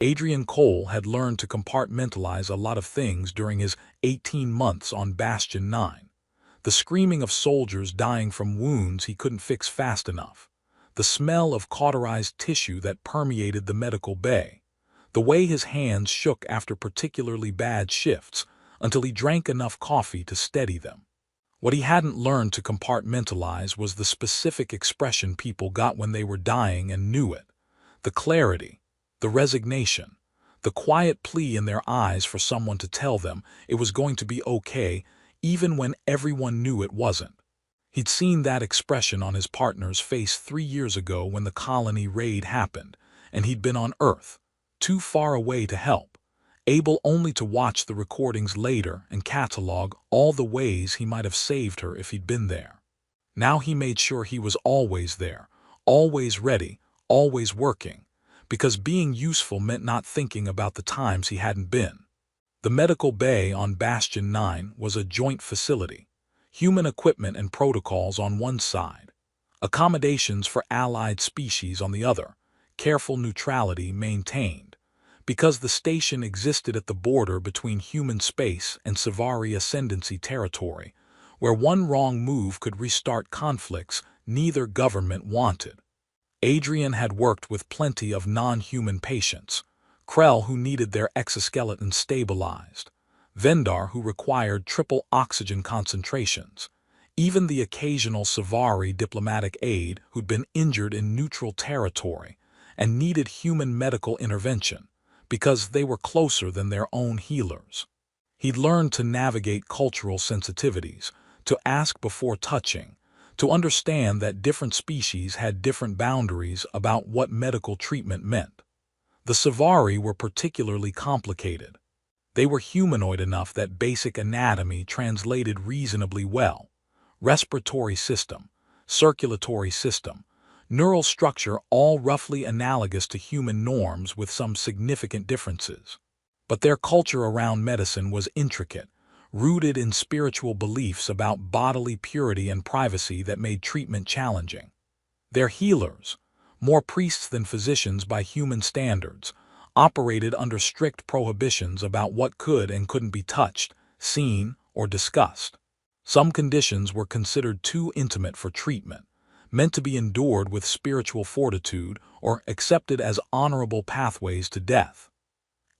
Adrian Cole had learned to compartmentalize a lot of things during his 18 months on Bastion 9. The screaming of soldiers dying from wounds he couldn't fix fast enough. The smell of cauterized tissue that permeated the medical bay. The way his hands shook after particularly bad shifts until he drank enough coffee to steady them. What he hadn't learned to compartmentalize was the specific expression people got when they were dying and knew it. The clarity, the resignation, the quiet plea in their eyes for someone to tell them it was going to be okay even when everyone knew it wasn't. He'd seen that expression on his partner's face 3 years ago when the colony raid happened, and he'd been on Earth, too far away to help, able only to watch the recordings later and catalog all the ways he might have saved her if he'd been there. Now he made sure he was always there, always ready, always working, because being useful meant not thinking about the times he hadn't been. The medical bay on Bastion 9 was a joint facility, human equipment and protocols on one side, accommodations for allied species on the other, careful neutrality maintained. Because the station existed at the border between human space and Savari Ascendancy territory, where one wrong move could restart conflicts neither government wanted. Adrian had worked with plenty of non-human patients, Krell who needed their exoskeleton stabilized, Vendar who required triple oxygen concentrations, even the occasional Savari diplomatic aide who'd been injured in neutral territory and needed human medical intervention because they were closer than their own healers. He'd learned to navigate cultural sensitivities, to ask before touching, to understand that different species had different boundaries about what medical treatment meant. The Savari were particularly complicated. They were humanoid enough that basic anatomy translated reasonably well. Respiratory system, circulatory system, neural structure all roughly analogous to human norms with some significant differences. But their culture around medicine was intricate, rooted in spiritual beliefs about bodily purity and privacy that made treatment challenging. Their healers, more priests than physicians by human standards, operated under strict prohibitions about what could and couldn't be touched, seen, or discussed. Some conditions were considered too intimate for treatment, meant to be endured with spiritual fortitude or accepted as honorable pathways to death.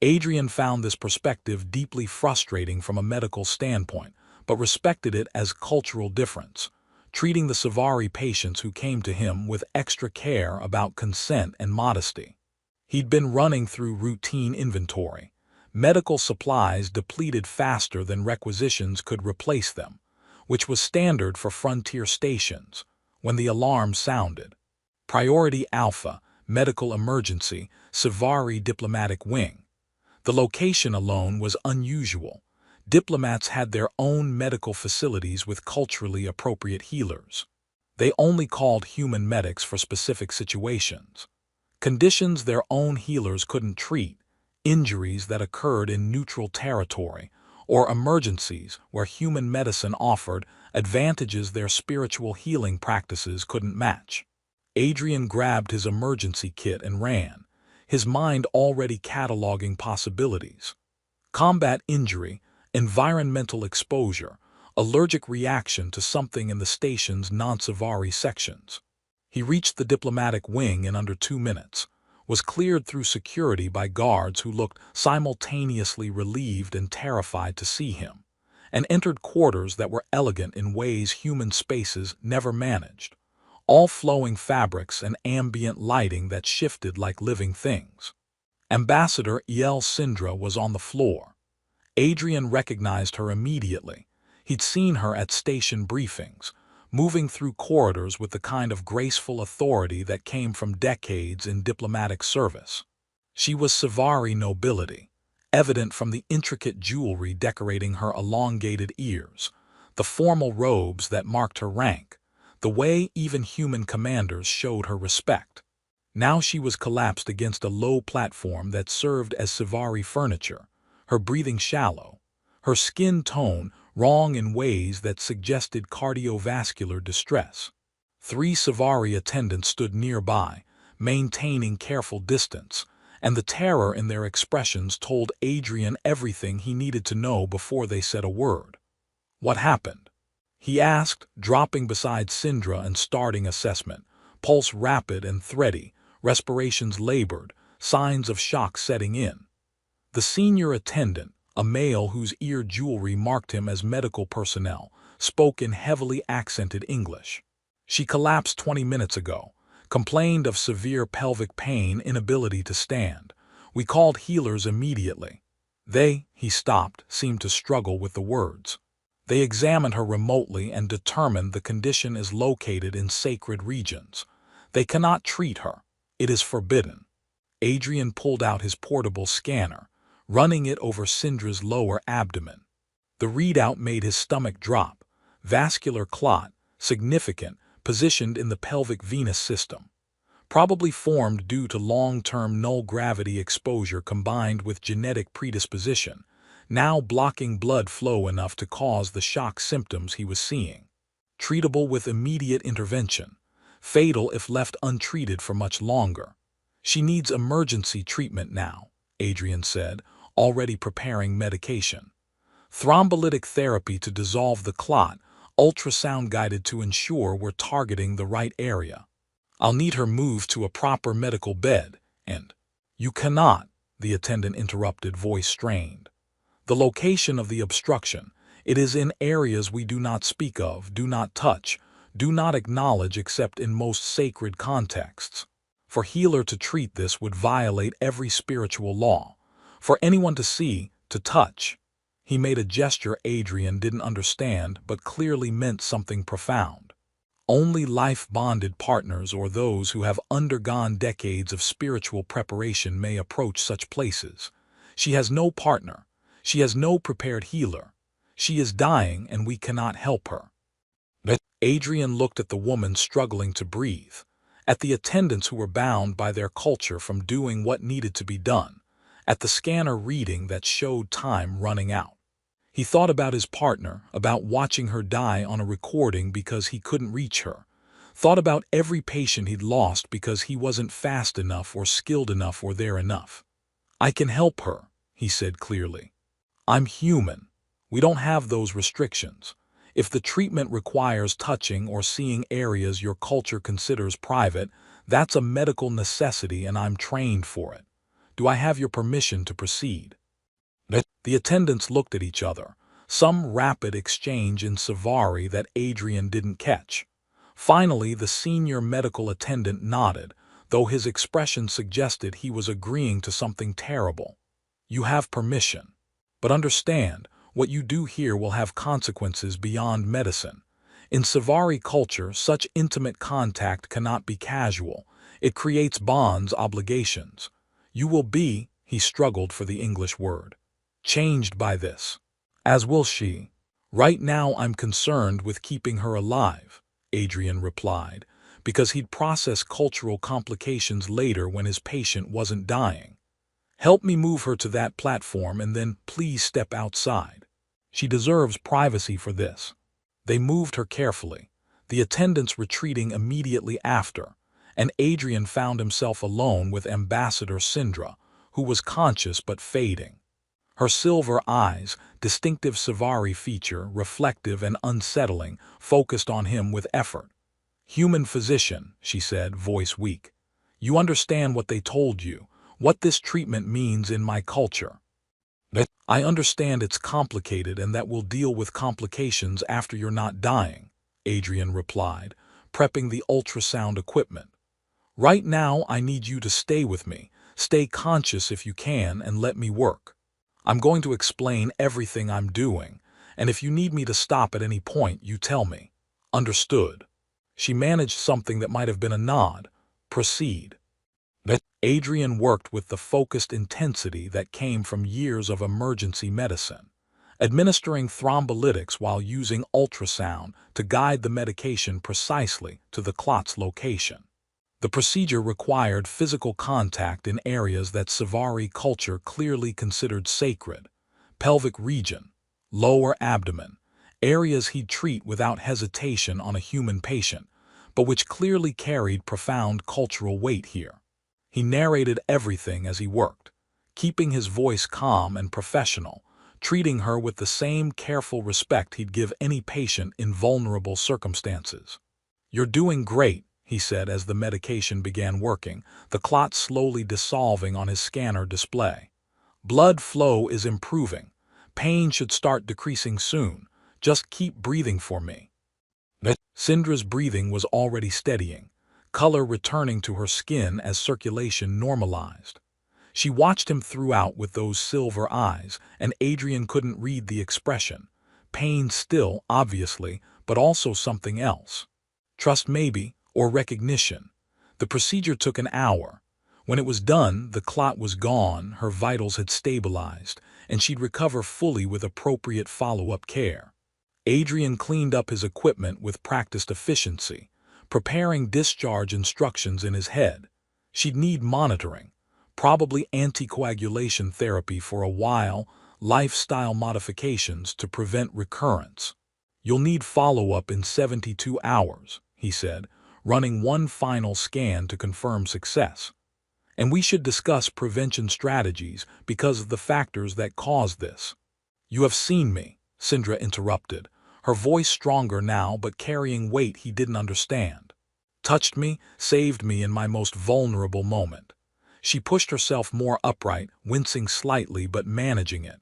Adrian found this perspective deeply frustrating from a medical standpoint, but respected it as cultural difference, treating the Savari patients who came to him with extra care about consent and modesty. He'd been running through routine inventory. Medical supplies depleted faster than requisitions could replace them, which was standard for frontier stations. When the alarm sounded, Priority Alpha, Medical Emergency, Savari Diplomatic Wing. The location alone was unusual. Diplomats had their own medical facilities with culturally appropriate healers. They only called human medics for specific situations. Conditions their own healers couldn't treat, injuries that occurred in neutral territory, or emergencies where human medicine offered advantages their spiritual healing practices couldn't match. Adrian grabbed his emergency kit and ran, his mind already cataloging possibilities. Combat injury, environmental exposure, allergic reaction to something in the station's non-Savari sections. He reached the diplomatic wing in under 2 minutes, was cleared through security by guards who looked simultaneously relieved and terrified to see him, and entered quarters that were elegant in ways human spaces never managed, all flowing fabrics and ambient lighting that shifted like living things. Ambassador El Sindra was on the floor. Adrian recognized her immediately. He'd seen her at station briefings, moving through corridors with the kind of graceful authority that came from decades in diplomatic service. She was Savari nobility, evident from the intricate jewelry decorating her elongated ears, the formal robes that marked her rank, the way even human commanders showed her respect. Now she was collapsed against a low platform that served as Savari furniture, her breathing shallow, her skin tone wrong in ways that suggested cardiovascular distress. 3 Savari attendants stood nearby, maintaining careful distance, and the terror in their expressions told Adrian everything he needed to know before they said a word. "What happened?" he asked, dropping beside Syndra and starting assessment, pulse rapid and thready, respirations labored, signs of shock setting in. The senior attendant, a male whose ear jewelry marked him as medical personnel, spoke in heavily accented English. "She collapsed 20 minutes ago, complained of severe pelvic pain, inability to stand. We called healers immediately. He stopped, seemed to struggle with the words. They examined her remotely and determined the condition is located in sacred regions. They cannot treat her. It is forbidden." Adrian pulled out his portable scanner, running it over Syndra's lower abdomen. The readout made his stomach drop. Vascular clot, significant, positioned in the pelvic venous system. Probably formed due to long-term null-gravity exposure combined with genetic predisposition, now blocking blood flow enough to cause the shock symptoms he was seeing. Treatable with immediate intervention. Fatal if left untreated for much longer. "She needs emergency treatment now," Adrian said, already preparing medication. "Thrombolytic therapy to dissolve the clot, ultrasound-guided to ensure we're targeting the right area. I'll need her moved to a proper medical bed, and—" "You cannot," the attendant interrupted, voice strained. "The location of the obstruction, it is in areas we do not speak of, do not touch, do not acknowledge except in most sacred contexts. For healer to treat this would violate every spiritual law. For anyone to see, to touch." He made a gesture Adrian didn't understand but clearly meant something profound. "Only life-bonded partners or those who have undergone decades of spiritual preparation may approach such places. She has no partner. She has no prepared healer. She is dying and we cannot help her." Adrian looked at the woman struggling to breathe, at the attendants who were bound by their culture from doing what needed to be done, at the scanner reading that showed time running out. He thought about his partner, about watching her die on a recording because he couldn't reach her, thought about every patient he'd lost because he wasn't fast enough or skilled enough or there enough. "I can help her," he said clearly. "I'm human. We don't have those restrictions. If the treatment requires touching or seeing areas your culture considers private, that's a medical necessity and I'm trained for it. Do I have your permission to proceed?" The attendants looked at each other, some rapid exchange in Savari that Adrian didn't catch. Finally, the senior medical attendant nodded, though his expression suggested he was agreeing to something terrible. "You have permission. But understand, what you do here will have consequences beyond medicine. In Savari culture, such intimate contact cannot be casual. It creates bonds, obligations. You will be," he struggled for the English word, "changed by this. As will she. Right now I'm concerned with keeping her alive," Adrian replied, because he'd process cultural complications later when his patient wasn't dying. "Help me move her to that platform and then please step outside. She deserves privacy for this." They moved her carefully, the attendants retreating immediately after, and Adrian found himself alone with Ambassador Syndra, who was conscious but fading. Her silver eyes, distinctive Savari feature, reflective and unsettling, focused on him with effort. "Human physician," she said, voice weak. "You understand what they told you, what this treatment means in my culture." "I understand it's complicated and that we'll deal with complications after you're not dying," Adrian replied, prepping the ultrasound equipment. "Right now I need you to stay with me, stay conscious if you can, and let me work. I'm going to explain everything I'm doing, and if you need me to stop at any point, you tell me. Understood?" She managed something that might have been a nod. "Proceed." Adrian worked with the focused intensity that came from years of emergency medicine, administering thrombolytics while using ultrasound to guide the medication precisely to the clot's location. The procedure required physical contact in areas that Savari culture clearly considered sacred: pelvic region, lower abdomen, areas he'd treat without hesitation on a human patient, but which clearly carried profound cultural weight here. He narrated everything as he worked, keeping his voice calm and professional, treating her with the same careful respect he'd give any patient in vulnerable circumstances. "You're doing great," he said as the medication began working, the clot slowly dissolving on his scanner display. "Blood flow is improving. Pain should start decreasing soon. Just keep breathing for me." Syndra's breathing was already steadying, color returning to her skin as circulation normalized. She watched him throughout with those silver eyes, and Adrian couldn't read the expression. Pain still, obviously, but also something else. Trust maybe, or recognition. The procedure took an hour. When it was done, the clot was gone, her vitals had stabilized, and she'd recover fully with appropriate follow-up care. Adrian cleaned up his equipment with practiced efficiency, preparing discharge instructions in his head. She'd need monitoring, probably anticoagulation therapy for a while, lifestyle modifications to prevent recurrence. "You'll need follow-up in 72 hours, he said, running one final scan to confirm success. "And we should discuss prevention strategies because of the factors that caused this." "You have seen me," Syndra interrupted, her voice stronger now but carrying weight he didn't understand. "Touched me, saved me in my most vulnerable moment." She pushed herself more upright, wincing slightly but managing it.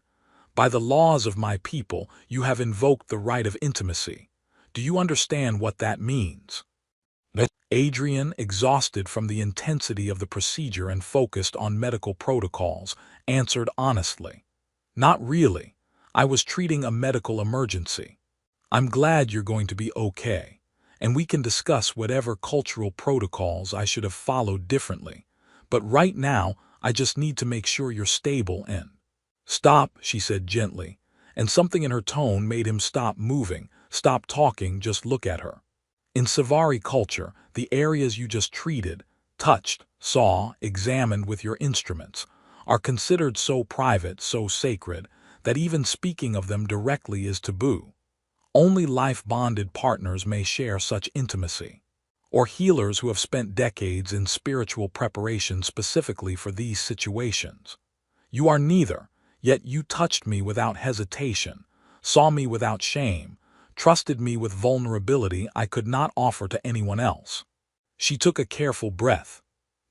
"By the laws of my people, you have invoked the right of intimacy. Do you understand what that means?" Adrian, exhausted from the intensity of the procedure and focused on medical protocols, answered honestly. "Not really. I was treating a medical emergency. I'm glad you're going to be okay, and we can discuss whatever cultural protocols I should have followed differently. But right now, I just need to make sure you're stable and—" "Stop," she said gently, and something in her tone made him stop moving, stop talking, just look at her. "In Savari culture, the areas you just treated, touched, saw, examined with your instruments, are considered so private, so sacred, that even speaking of them directly is taboo. Only life-bonded partners may share such intimacy, or healers who have spent decades in spiritual preparation specifically for these situations. You are neither, yet you touched me without hesitation, saw me without shame, trusted me with vulnerability I could not offer to anyone else." She took a careful breath.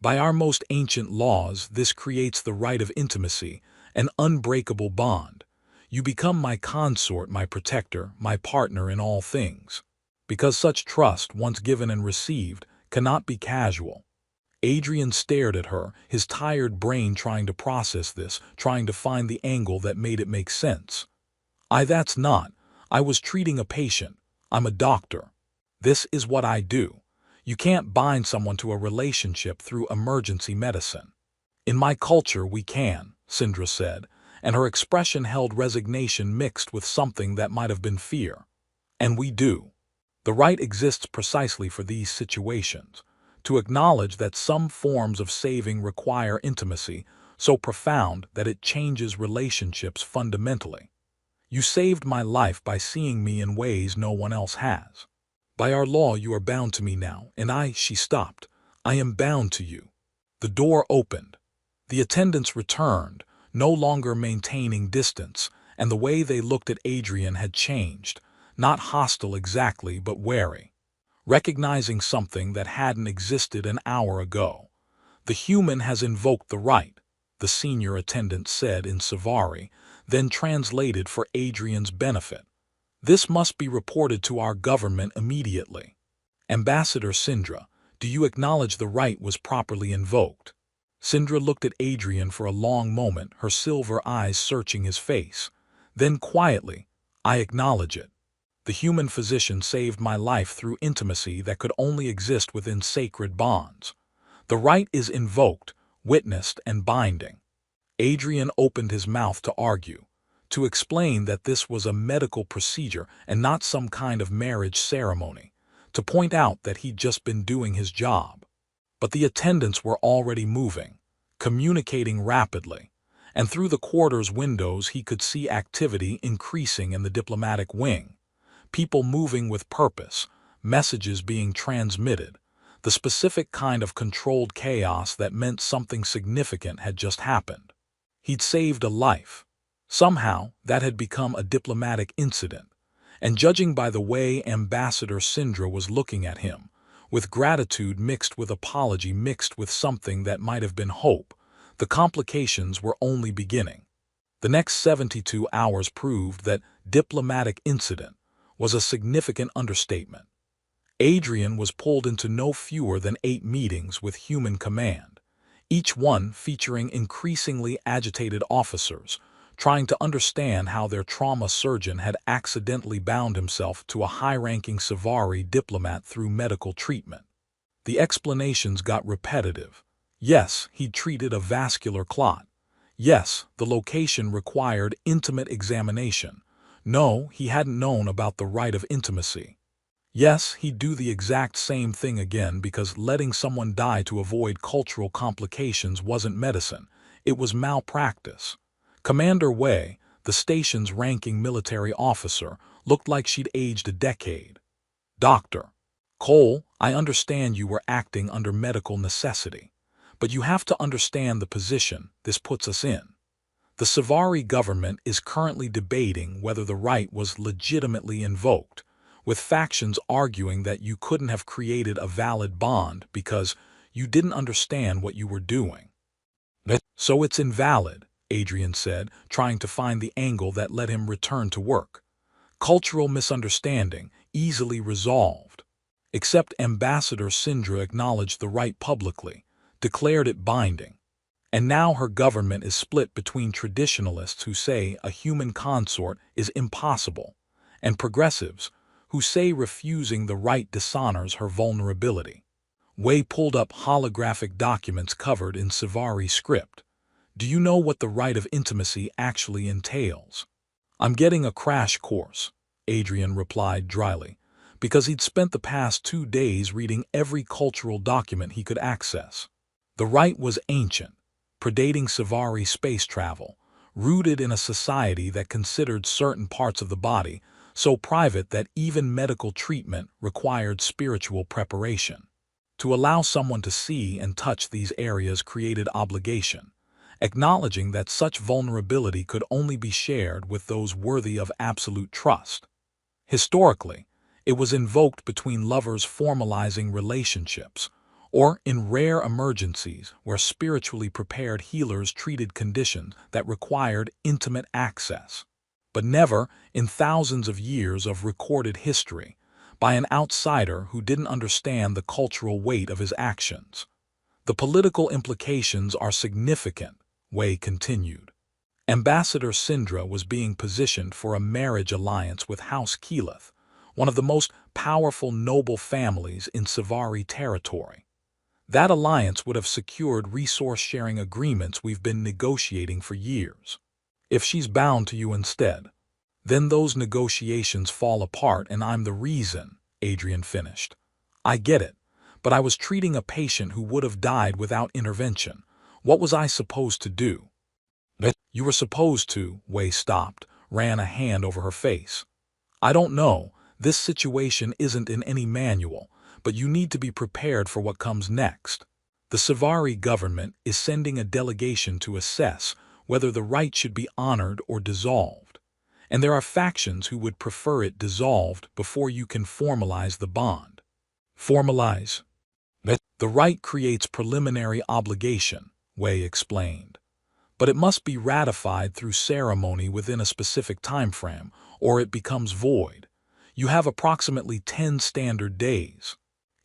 "By our most ancient laws, this creates the right of intimacy, an unbreakable bond. You become my consort, my protector, my partner in all things. Because such trust, once given and received, cannot be casual." Adrian stared at her, his tired brain trying to process this, trying to find the angle that made it make sense. That's not. I was treating a patient. I'm a doctor. This is what I do. You can't bind someone to a relationship through emergency medicine." "In my culture, we can," Syndra said, and her expression held resignation mixed with something that might have been fear. "And we do. The right exists precisely for these situations, to acknowledge that some forms of saving require intimacy so profound that it changes relationships fundamentally. You saved my life by seeing me in ways no one else has. By our law, you are bound to me now, and she stopped. "I am bound to you." The door opened. The attendants returned, no longer maintaining distance, and the way they looked at Adrian had changed, not hostile exactly, but wary, recognizing something that hadn't existed an hour ago. "The human has invoked the right," the senior attendant said in Savari, then translated for Adrian's benefit. "This must be reported to our government immediately. Ambassador Syndra, do you acknowledge the right was properly invoked?" Syndra looked at Adrian for a long moment, her silver eyes searching his face. Then quietly, "I acknowledge it. The human physician saved my life through intimacy that could only exist within sacred bonds. The right is invoked, witnessed, and binding." Adrian opened his mouth to argue, to explain that this was a medical procedure and not some kind of marriage ceremony, to point out that he'd just been doing his job. But the attendants were already moving, communicating rapidly, and through the quarters windows he could see activity increasing in the diplomatic wing, people moving with purpose, messages being transmitted. the specific kind of controlled chaos that meant something significant had just happened. He'd saved a life. Somehow, that had become a diplomatic incident, and judging by the way Ambassador Sindra was looking at him, with gratitude mixed with apology mixed with something that might have been hope, the complications were only beginning. The next 72 hours proved that diplomatic incident was a significant understatement. Adrian was pulled into no fewer than 8 meetings with human command, each one featuring increasingly agitated officers trying to understand how their trauma surgeon had accidentally bound himself to a high-ranking Savari diplomat through medical treatment. The explanations got repetitive. Yes, he'd treated a vascular clot. Yes, the location required intimate examination. No, he hadn't known about the right of intimacy. Yes, he'd do the exact same thing again because letting someone die to avoid cultural complications wasn't medicine. It was malpractice. Commander Wei, the station's ranking military officer, looked like she'd aged a decade. Dr. Cole, I understand you were acting under medical necessity, but you have to understand the position this puts us in. The Savari government is currently debating whether the right was legitimately invoked, with factions arguing that you couldn't have created a valid bond because you didn't understand what you were doing. So it's invalid, Adrian said, trying to find the angle that let him return to work. Cultural misunderstanding, easily resolved. Except Ambassador Sindra acknowledged the right publicly, declared it binding. And now her government is split between traditionalists who say a human consort is impossible, and progressives who say refusing the right dishonors her vulnerability. Wei pulled up holographic documents covered in Savari script. Do you know what the right of intimacy actually entails? I'm getting a crash course, Adrian replied dryly, because he'd spent the past 2 days reading every cultural document he could access. The rite was ancient, predating Savari space travel, rooted in a society that considered certain parts of the body so private that even medical treatment required spiritual preparation. To allow someone to see and touch these areas created obligation, acknowledging that such vulnerability could only be shared with those worthy of absolute trust. Historically, it was invoked between lovers formalizing relationships, or in rare emergencies where spiritually prepared healers treated conditions that required intimate access. But never, in thousands of years of recorded history, by an outsider who didn't understand the cultural weight of his actions. The political implications are significant, Wei continued. Ambassador Sindra was being positioned for a marriage alliance with House Keyleth, one of the most powerful noble families in Savari territory. That alliance would have secured resource-sharing agreements we've been negotiating for years. If she's bound to you instead, then those negotiations fall apart and I'm the reason, Adrian finished. I get it, but I was treating a patient who would have died without intervention. What was I supposed to do? You were supposed to, Wei stopped, ran a hand over her face. I don't know, this situation isn't in any manual, but you need to be prepared for what comes next. The Savari government is sending a delegation to assess whether the rite should be honored or dissolved. And there are factions who would prefer it dissolved before you can formalize the bond. Formalize? The rite creates preliminary obligation, Wei explained. But it must be ratified through ceremony within a specific time frame, or it becomes void. You have approximately 10 standard days.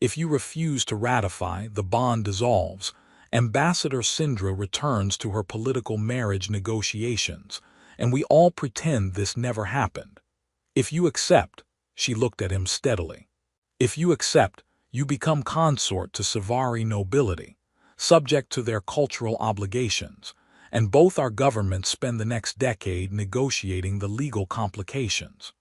If you refuse to ratify, the bond dissolves. Ambassador Sindra returns to her political marriage negotiations, and we all pretend this never happened. If you accept, she looked at him steadily. If you accept, you become consort to Savari nobility, subject to their cultural obligations, and both our governments spend the next decade negotiating the legal complications.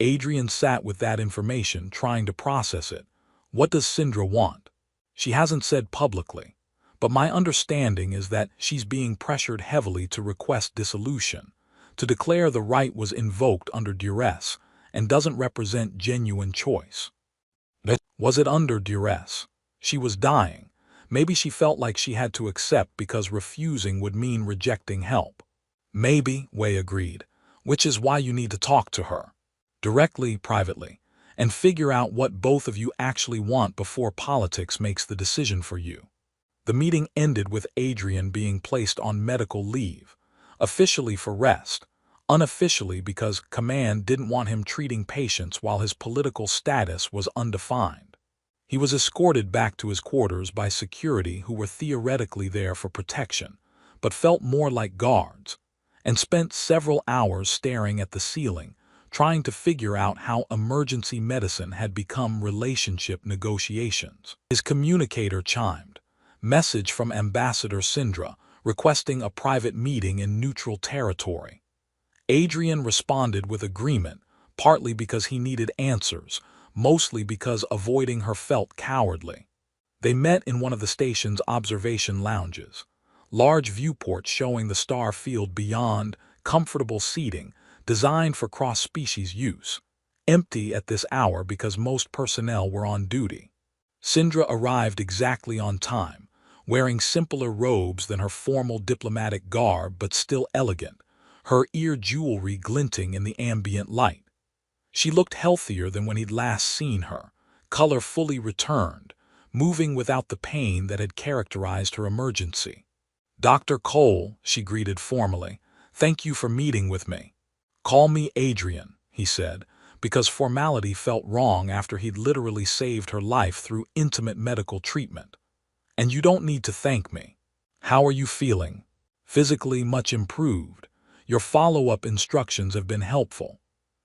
Adrian sat with that information, trying to process it. What does Sindra want? She hasn't said publicly, but my understanding is that she's being pressured heavily to request dissolution, to declare the rite was invoked under duress and doesn't represent genuine choice. Was it under duress? She was dying. Maybe she felt like she had to accept because refusing would mean rejecting help. Maybe, Wei agreed, which is why you need to talk to her. Directly, privately, and figure out what both of you actually want before politics makes the decision for you. The meeting ended with Adrian being placed on medical leave, officially for rest, unofficially because command didn't want him treating patients while his political status was undefined. He was escorted back to his quarters by security who were theoretically there for protection, but felt more like guards, and spent several hours staring at the ceiling, trying to figure out how emergency medicine had become relationship negotiations. His communicator chimed. Message from Ambassador Sindra, requesting a private meeting in neutral territory. Adrian responded with agreement, partly because he needed answers, mostly because avoiding her felt cowardly. They met in one of the station's observation lounges. Large viewports showing the star field beyond, comfortable seating, designed for cross-species use. Empty at this hour because most personnel were on duty. Sindra arrived exactly on time, wearing simpler robes than her formal diplomatic garb but still elegant, her ear jewelry glinting in the ambient light. She looked healthier than when he'd last seen her, color fully returned, moving without the pain that had characterized her emergency. "Dr. Cole," she greeted formally, "thank you for meeting with me." "Call me Adrian," he said, because formality felt wrong after he'd literally saved her life through intimate medical treatment. "And you don't need to thank me. How are you feeling?" "Physically much improved. Your follow-up instructions have been helpful."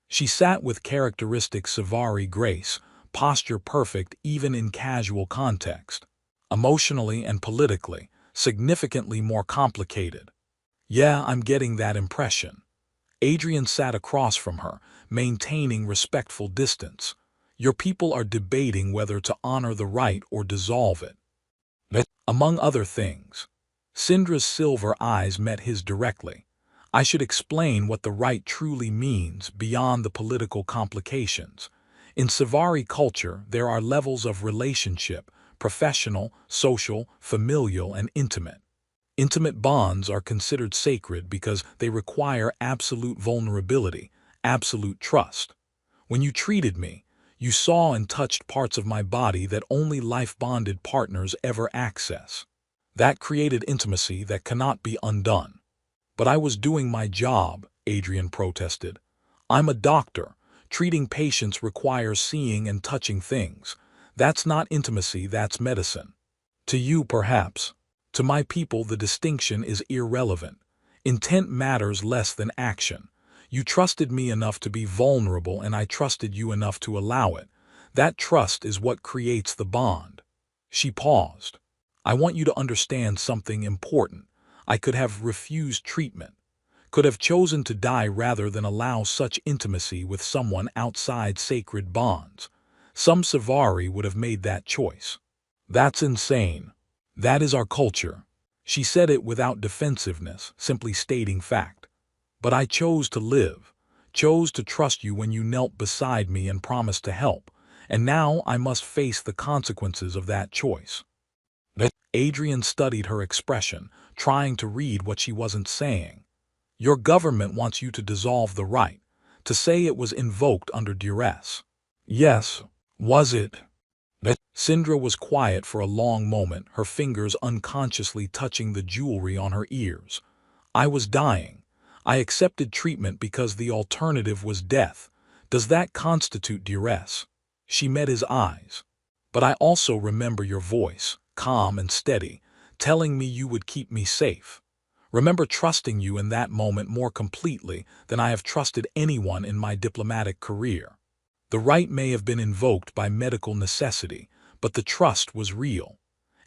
She sat with characteristic sci-fi grace, posture perfect even in casual context. "Emotionally and politically, significantly more complicated." "Yeah, I'm getting that impression." Adrian sat across from her, maintaining respectful distance. "Your people are debating whether to honor the right or dissolve it. Among other things." Sindra's silver eyes met his directly. "I should explain what the right truly means beyond the political complications. In sci-fi culture, there are levels of relationship: professional, social, familial, and intimate. Intimate bonds are considered sacred because they require absolute vulnerability, absolute trust. When you treated me, you saw and touched parts of my body that only life-bonded partners ever access. That created intimacy that cannot be undone." "But I was doing my job," Adrian protested. "I'm a doctor. Treating patients requires seeing and touching things. That's not intimacy, that's medicine." "To you, perhaps. To my people, the distinction is irrelevant. Intent matters less than action. You trusted me enough to be vulnerable, and I trusted you enough to allow it. That trust is what creates the bond." She paused. "I want you to understand something important. I could have refused treatment, could have chosen to die rather than allow such intimacy with someone outside sacred bonds. Some sci-fi would have made that choice." "That's insane." "That is our culture." She said it without defensiveness, simply stating fact. "But I chose to live, chose to trust you when you knelt beside me and promised to help, and now I must face the consequences of that choice." Adrian studied her expression, trying to read what she wasn't saying. "Your government wants you to dissolve the right, to say it was invoked under duress." "Yes, was it?" Sindra was quiet for a long moment, her fingers unconsciously touching the jewelry on her ears. "I was dying. I accepted treatment because the alternative was death. Does that constitute duress?" She met his eyes. "But I also remember your voice, calm and steady, telling me you would keep me safe. Remember trusting you in that moment more completely than I have trusted anyone in my diplomatic career. The right may have been invoked by medical necessity, but the trust was real.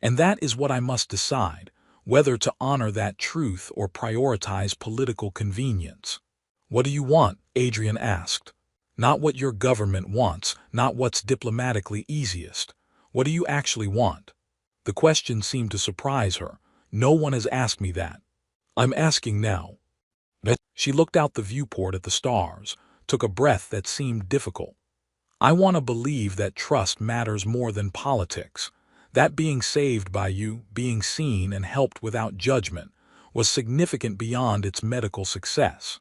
And that is what I must decide, whether to honor that truth or prioritize political convenience." "What do you want?" Adrian asked. "Not what your government wants, not what's diplomatically easiest. What do you actually want?" The question seemed to surprise her. "No one has asked me that." "I'm asking now." She looked out the viewport at the stars, took a breath that seemed difficult. I want to believe that trust matters more than politics, that being saved by you, being seen and helped without judgment, was significant beyond its medical success.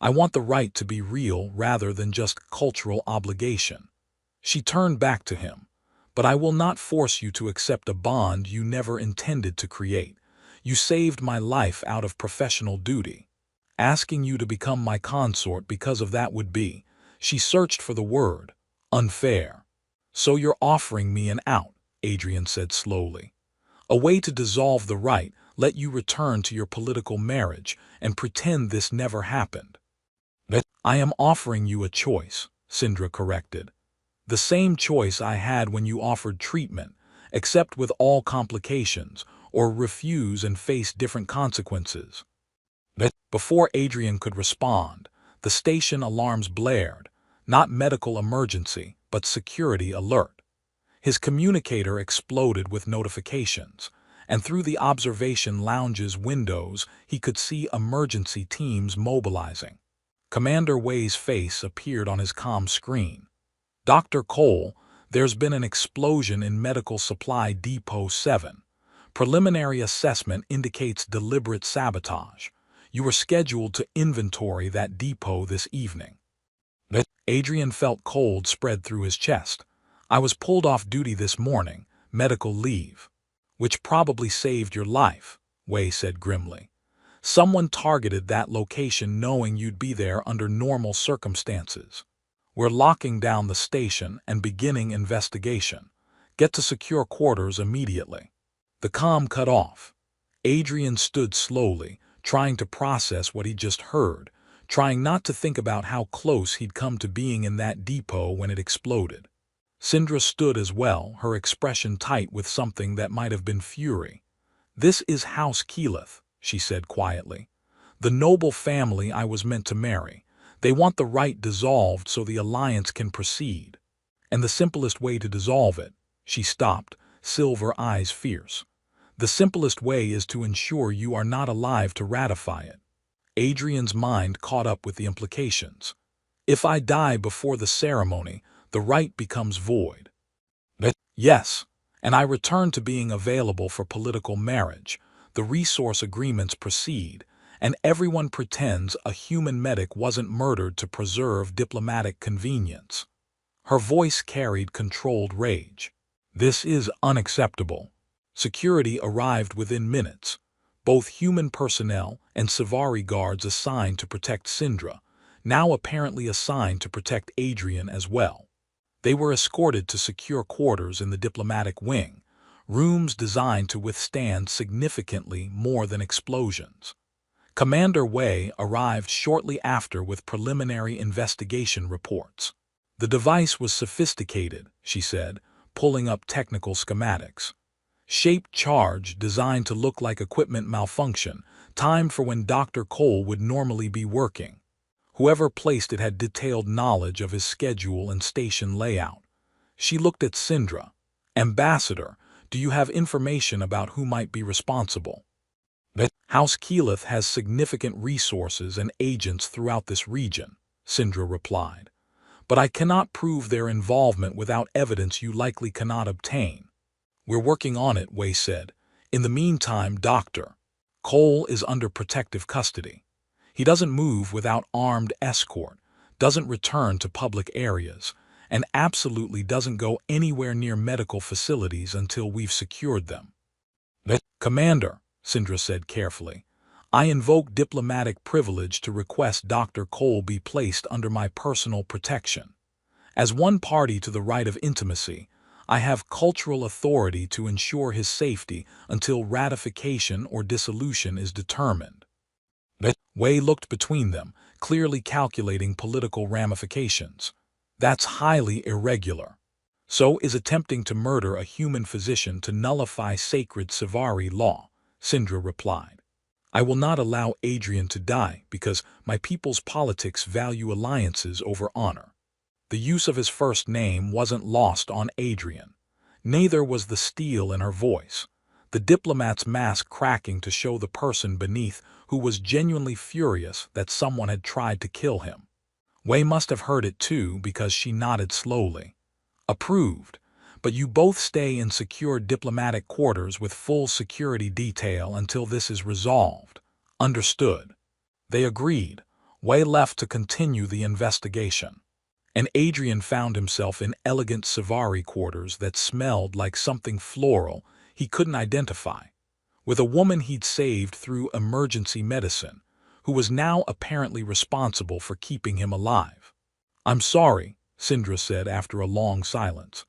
I want the right to be real rather than just cultural obligation. She turned back to him. But I will not force you to accept a bond you never intended to create. You saved my life out of professional duty. Asking you to become my consort because of that would be, she searched for the word, unfair. So you're offering me an out, Adrian said slowly. A way to dissolve the right, let you return to your political marriage, and pretend this never happened. I am offering you a choice, Sindra corrected. The same choice I had when you offered treatment, accept with all complications, or refuse and face different consequences. Before Adrian could respond, the station alarms blared, not medical emergency, but security alert. His communicator exploded with notifications, and through the observation lounge's windows he could see emergency teams mobilizing. Commander Wei's face appeared on his comm screen. Dr. Cole, there's been an explosion in Medical Supply Depot 7. Preliminary assessment indicates deliberate sabotage. You were scheduled to inventory that depot this evening. Adrian felt cold spread through his chest. I was pulled off duty this morning, medical leave. Which probably saved your life, Wei said grimly. Someone targeted that location knowing you'd be there under normal circumstances. We're locking down the station and beginning investigation. Get to secure quarters immediately. The comm cut off. Adrian stood slowly, trying to process what he just heard, trying not to think about how close he'd come to being in that depot when it exploded. Sindra stood as well, her expression tight with something that might have been fury. This is House Keyleth, she said quietly. The noble family I was meant to marry. They want the right dissolved so the alliance can proceed. And the simplest way to dissolve it, she stopped, silver eyes fierce. The simplest way is to ensure you are not alive to ratify it. Adrian's mind caught up with the implications. If I die before the ceremony, the rite becomes void. Yes, and I return to being available for political marriage. The resource agreements proceed, and everyone pretends a human medic wasn't murdered to preserve diplomatic convenience. Her voice carried controlled rage. This is unacceptable. Security arrived within minutes. Both human personnel and Savari guards assigned to protect Sindra, now apparently assigned to protect Adrian as well. They were escorted to secure quarters in the diplomatic wing, rooms designed to withstand significantly more than explosions. Commander Wei arrived shortly after with preliminary investigation reports. The device was sophisticated, she said, pulling up technical schematics. Shaped charge designed to look like equipment malfunction, timed for when Dr. Cole would normally be working. Whoever placed it had detailed knowledge of his schedule and station layout. She looked at Sindra. Ambassador, do you have information about who might be responsible? House Keyleth has significant resources and agents throughout this region, Sindra replied. But I cannot prove their involvement without evidence you likely cannot obtain. We're working on it, Wei said. In the meantime, Dr. Cole is under protective custody. He doesn't move without armed escort, doesn't return to public areas, and absolutely doesn't go anywhere near medical facilities until we've secured them. Commander, Sindra said carefully, I invoke diplomatic privilege to request Dr. Cole be placed under my personal protection. As one party to the right of intimacy, I have cultural authority to ensure his safety until ratification or dissolution is determined. Wei looked between them, clearly calculating political ramifications. That's highly irregular. So is attempting to murder a human physician to nullify sacred Savari law, Sindra replied. I will not allow Adrian to die because my people's politics value alliances over honor. The use of his first name wasn't lost on Adrian. Neither was the steel in her voice, the diplomat's mask cracking to show the person beneath who was genuinely furious that someone had tried to kill him. Wei must have heard it too because she nodded slowly. Approved. But you both stay in secure diplomatic quarters with full security detail until this is resolved. Understood. They agreed. Wei left to continue the investigation. And Adrian found himself in elegant Savari quarters that smelled like something floral he couldn't identify, with a woman he'd saved through emergency medicine, who was now apparently responsible for keeping him alive. "I'm sorry," Sindra said after a long silence.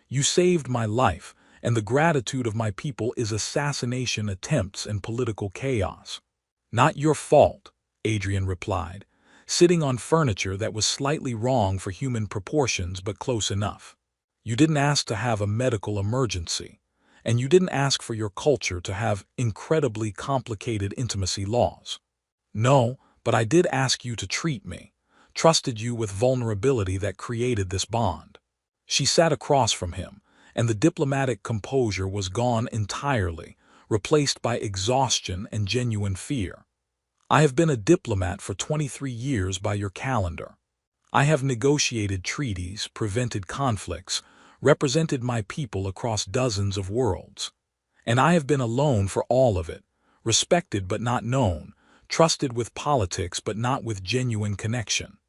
"You saved my life, and the gratitude of my people is assassination attempts and political chaos." "Not your fault," Adrian replied, sitting on furniture that was slightly wrong for human proportions but close enough. "You didn't ask to have a medical emergency, and you didn't ask for your culture to have incredibly complicated intimacy laws. No, but I did ask you to treat me, trusted you with vulnerability that created this bond." She sat across from him, and the diplomatic composure was gone entirely, replaced by exhaustion and genuine fear. "I have been a diplomat for 23 years by your calendar. I have negotiated treaties, prevented conflicts, represented my people across dozens of worlds. And I have been alone for all of it, respected but not known, trusted with politics but not with genuine connection.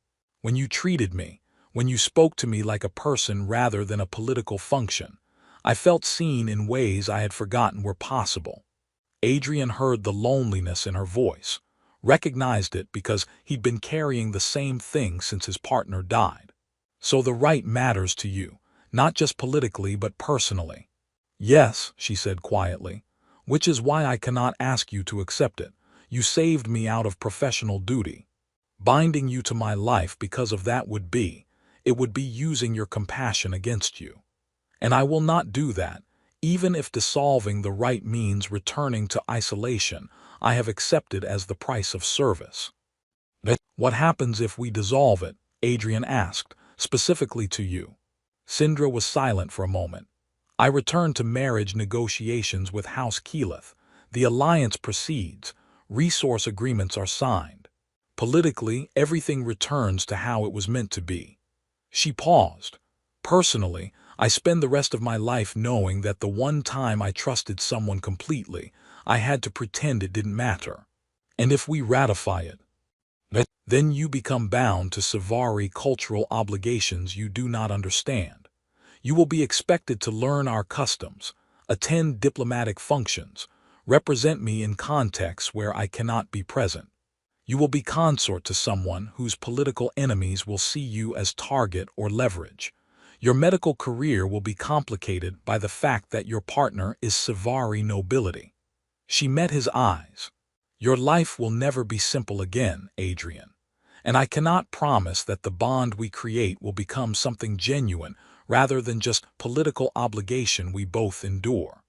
When you treated me, when you spoke to me like a person rather than a political function, I felt seen in ways I had forgotten were possible." Adrian heard the loneliness in her voice, recognized it because he'd been carrying the same thing since his partner died. "So the right matters to you, not just politically but personally." "Yes," she said quietly, "which is why I cannot ask you to accept it. You saved me out of professional duty. Binding you to my life because of that would be using your compassion against you. And I will not do that, even if dissolving the right means returning to isolation I have accepted as the price of service." "What happens if we dissolve it?" Adrian asked, "specifically to you." Sindra was silent for a moment. "I return to marriage negotiations with House Keyleth. The alliance proceeds. Resource agreements are signed. Politically, everything returns to how it was meant to be." She paused. "Personally, I spend the rest of my life knowing that the one time I trusted someone completely, I had to pretend it didn't matter. And if we ratify it, then you become bound to Savari cultural obligations you do not understand. You will be expected to learn our customs, attend diplomatic functions, represent me in contexts where I cannot be present. You will be consort to someone whose political enemies will see you as target or leverage. Your medical career will be complicated by the fact that your partner is Savari nobility." She met his eyes. "Your life will never be simple again, Adrian. And I cannot promise that the bond we create will become something genuine rather than just political obligation we both endure."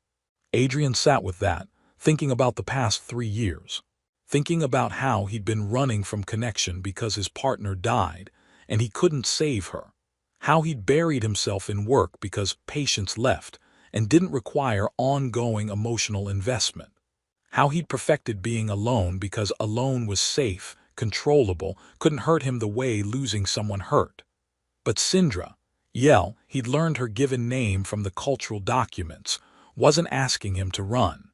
Adrian sat with that, thinking about the past 3 years. Thinking about how he'd been running from connection because his partner died and he couldn't save her. How he'd buried himself in work because patience left and didn't require ongoing emotional investment. How he'd perfected being alone because alone was safe, controllable, couldn't hurt him the way losing someone hurt. But Sindra, he'd learned her given name from the cultural documents, wasn't asking him to run.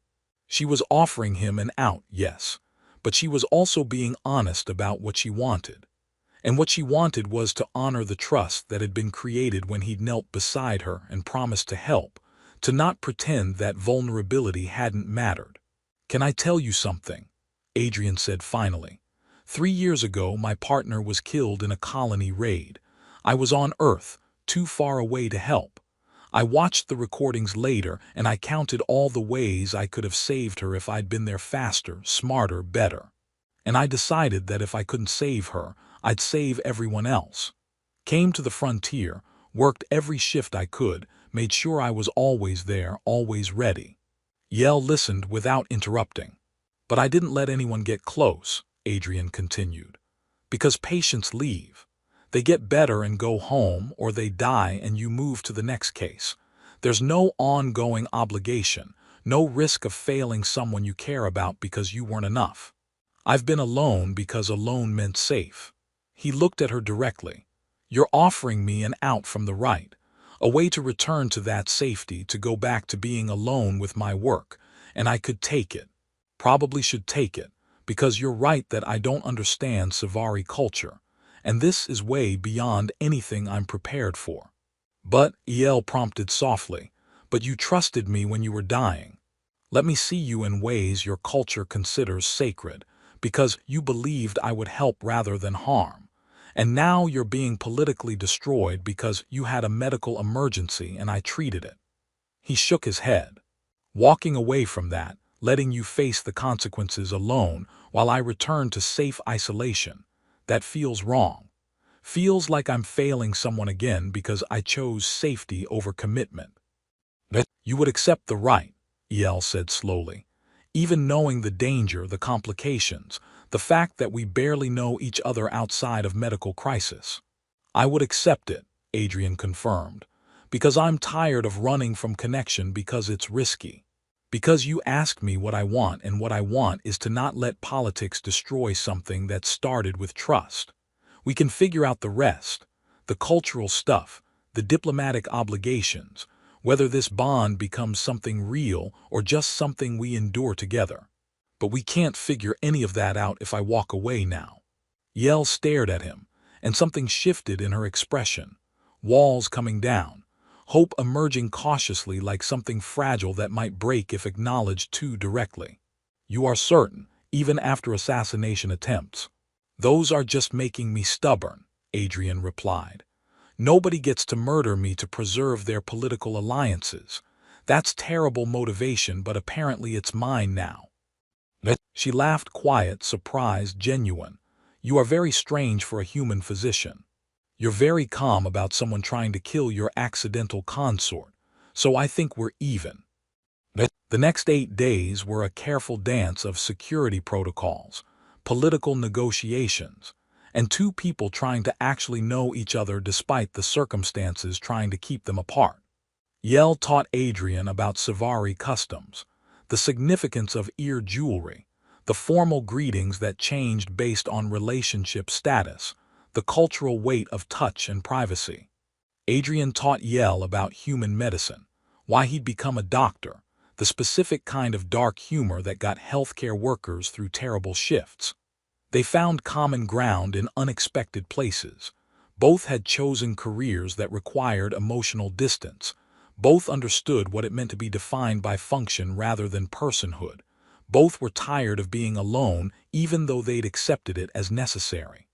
She was offering him an out, yes, but she was also being honest about what she wanted. And what she wanted was to honor the trust that had been created when he'd knelt beside her and promised to help, to not pretend that vulnerability hadn't mattered. "Can I tell you something?" Adrian said finally. 3 years ago, my partner was killed in a colony raid. I was on Earth, too far away to help. I watched the recordings later, and I counted all the ways I could have saved her if I'd been there faster, smarter, better. And I decided that if I couldn't save her, I'd save everyone else. Came to the frontier, worked every shift I could, made sure I was always there, always ready." Yell listened without interrupting. "But I didn't let anyone get close," Adrian continued. "Because patients leave. They get better and go home, or they die and you move to the next case. There's no ongoing obligation, no risk of failing someone you care about because you weren't enough. I've been alone because alone meant safe." He looked at her directly. "You're offering me an out from the right, a way to return to that safety, to go back to being alone with my work, and I could take it. Probably should take it, because you're right that I don't understand Savari culture, and this is way beyond anything I'm prepared for." "But," El prompted softly, "but you trusted me when you were dying. Let me see you in ways your culture considers sacred, because you believed I would help rather than harm. And now you're being politically destroyed because you had a medical emergency and I treated it." He shook his head. "Walking away from that, letting you face the consequences alone while I return to safe isolation, that feels wrong. Feels like I'm failing someone again because I chose safety over commitment." "You would accept the right," El said slowly, "even knowing the danger, the complications, the fact that we barely know each other outside of medical crisis." "I would accept it," Adrian confirmed, "because I'm tired of running from connection because it's risky. Because you asked me what I want, and what I want is to not let politics destroy something that started with trust. We can figure out the rest, the cultural stuff, the diplomatic obligations, whether this bond becomes something real or just something we endure together. But we can't figure any of that out if I walk away now." Yell stared at him, and something shifted in her expression. Walls coming down, hope emerging cautiously like something fragile that might break if acknowledged too directly. "You are certain, even after assassination attempts?" "Those are just making me stubborn," Adrian replied. "Nobody gets to murder me to preserve their political alliances. That's terrible motivation, but apparently it's mine now." She laughed, quiet, surprised, genuine. "You are very strange for a human physician. You're very calm about someone trying to kill your accidental consort, so I think we're even." The next 8 days were a careful dance of security protocols, political negotiations, and two people trying to actually know each other despite the circumstances trying to keep them apart. Yell taught Adrian about Savari customs, the significance of ear jewelry, the formal greetings that changed based on relationship status, the cultural weight of touch and privacy. Adrian taught Yell about human medicine, why he'd become a doctor, the specific kind of dark humor that got healthcare workers through terrible shifts. They found common ground in unexpected places. Both had chosen careers that required emotional distance. Both understood what it meant to be defined by function rather than personhood. Both were tired of being alone, even though they'd accepted it as necessary.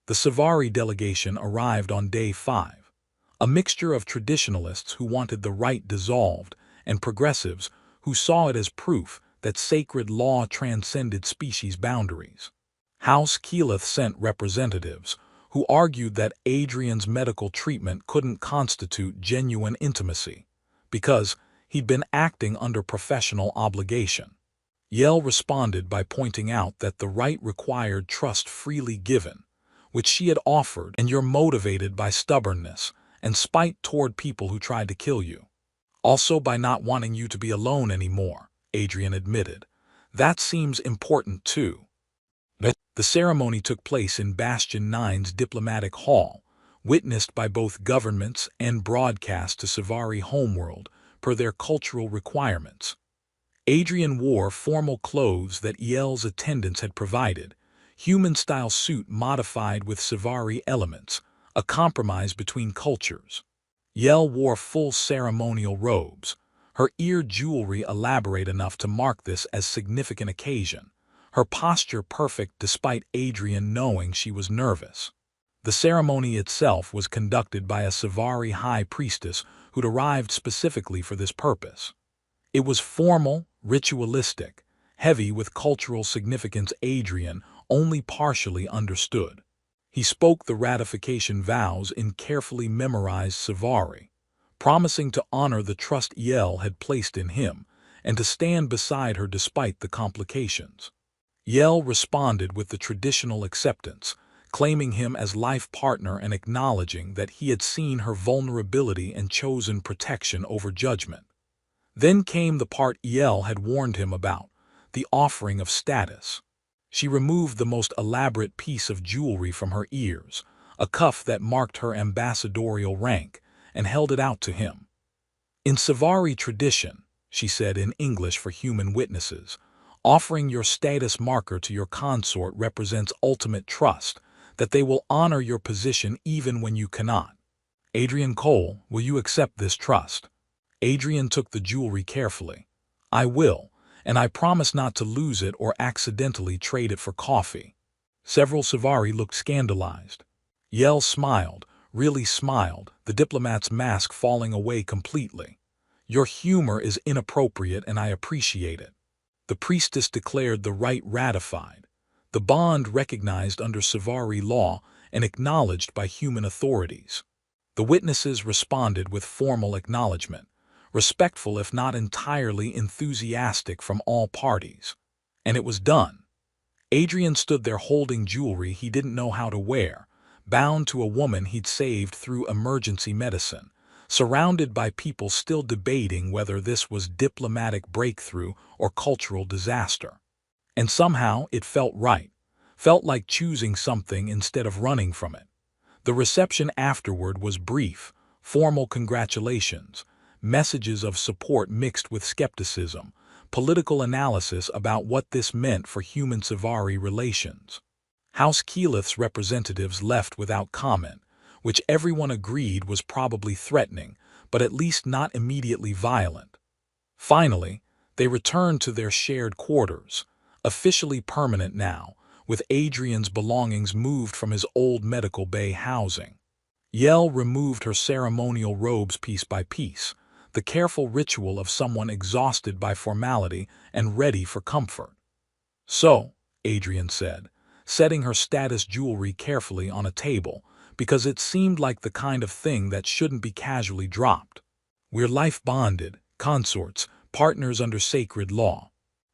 The Savari delegation arrived on day 5. A mixture of traditionalists who wanted the right dissolved and progressives who saw it as proof that sacred law transcended species boundaries. House Keyleth sent representatives who argued that Adrian's medical treatment couldn't constitute genuine intimacy because he'd been acting under professional obligation. Yell responded by pointing out that the right required trust freely given, which she had offered, and you're motivated by stubbornness and spite toward people who tried to kill you. Also by not wanting you to be alone anymore, Adrian admitted. That seems important too. The ceremony took place in Bastion 9's diplomatic hall, witnessed by both governments and broadcast to Savari homeworld per their cultural requirements. Adrian wore formal clothes that Yell's attendants had provided, human-style suit modified with Savari elements, a compromise between cultures. Yell wore full ceremonial robes, her ear jewelry elaborate enough to mark this as significant occasion, her posture perfect despite Adrian knowing she was nervous. The ceremony itself was conducted by a Savari high priestess who'd arrived specifically for this purpose. It was formal, ritualistic, heavy with cultural significance Adrian only partially understood. He spoke the ratification vows in carefully memorized Savari, promising to honor the trust Yell had placed in him and to stand beside her despite the complications. Yell responded with the traditional acceptance, claiming him as life partner and acknowledging that he had seen her vulnerability and chosen protection over judgment. Then came the part Yell had warned him about, the offering of status. She removed the most elaborate piece of jewelry from her ears, a cuff that marked her ambassadorial rank, and held it out to him. "In Savari tradition," she said in English for human witnesses, "offering your status marker to your consort represents ultimate trust, that they will honor your position even when you cannot. Adrian Cole, will you accept this trust?" Adrian took the jewelry carefully. "I will, and I promise not to lose it or accidentally trade it for coffee." Several Savari looked scandalized. Yell smiled, really smiled, the diplomat's mask falling away completely. "Your humor is inappropriate and I appreciate it." The priestess declared the right ratified, the bond recognized under Savari law and acknowledged by human authorities. The witnesses responded with formal acknowledgement, respectful if not entirely enthusiastic from all parties. And it was done. Adrian stood there holding jewelry he didn't know how to wear, bound to a woman he'd saved through emergency medicine, surrounded by people still debating whether this was diplomatic breakthrough or cultural disaster. And somehow it felt right, felt like choosing something instead of running from it. The reception afterward was brief, formal congratulations, messages of support mixed with skepticism, political analysis about what this meant for human-Savari relations. House Keyleth's representatives left without comment, which everyone agreed was probably threatening, but at least not immediately violent. Finally, they returned to their shared quarters, officially permanent now, with Adrian's belongings moved from his old medical bay housing. Yell removed her ceremonial robes piece by piece, the careful ritual of someone exhausted by formality and ready for comfort. "So," Adrian said, setting her status jewelry carefully on a table, because it seemed like the kind of thing that shouldn't be casually dropped. "We're life-bonded, consorts, partners under sacred law."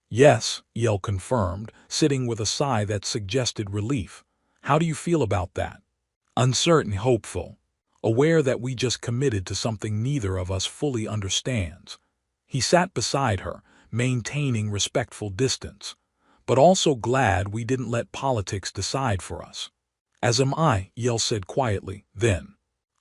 "Yes," Yell confirmed, sitting with a sigh that suggested relief. "How do you feel about that?" "Uncertain, hopeful. Aware that we just committed to something neither of us fully understands." He sat beside her, maintaining respectful distance, "but also glad we didn't let politics decide for us." "As am I," Yell said quietly. Then,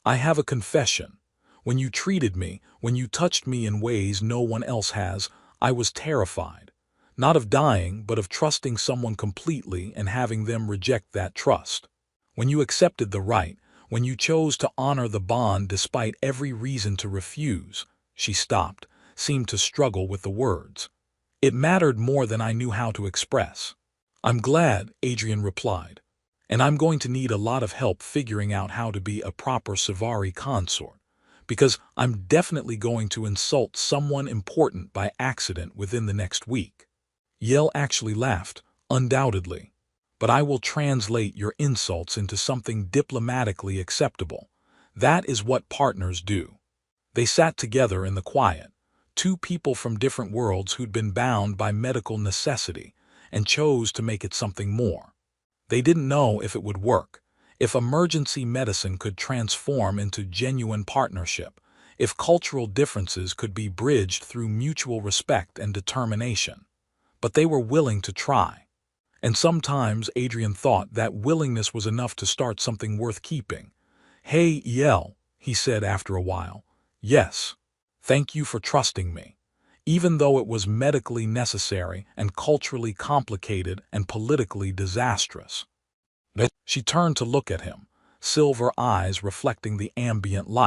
"I have a confession. When you treated me, when you touched me in ways no one else has, I was terrified. Not of dying, but of trusting someone completely and having them reject that trust. When you accepted the right, when you chose to honor the bond despite every reason to refuse," she stopped, seemed to struggle with the words. "It mattered more than I knew how to express." "I'm glad," Adrian replied. "And I'm going to need a lot of help figuring out how to be a proper Savari consort, because I'm definitely going to insult someone important by accident within the next week." Yell actually laughed, "Undoubtedly. But I will translate your insults into something diplomatically acceptable. That is what partners do." They sat together in the quiet, two people from different worlds who'd been bound by medical necessity and chose to make it something more. They didn't know if it would work, if emergency medicine could transform into genuine partnership, if cultural differences could be bridged through mutual respect and determination. But they were willing to try. And sometimes Adrian thought that willingness was enough to start something worth keeping. "Hey, Yell," he said after a while. "Yes. Thank you for trusting me. Even though it was medically necessary and culturally complicated and politically disastrous." She turned to look at him, silver eyes reflecting the ambient light.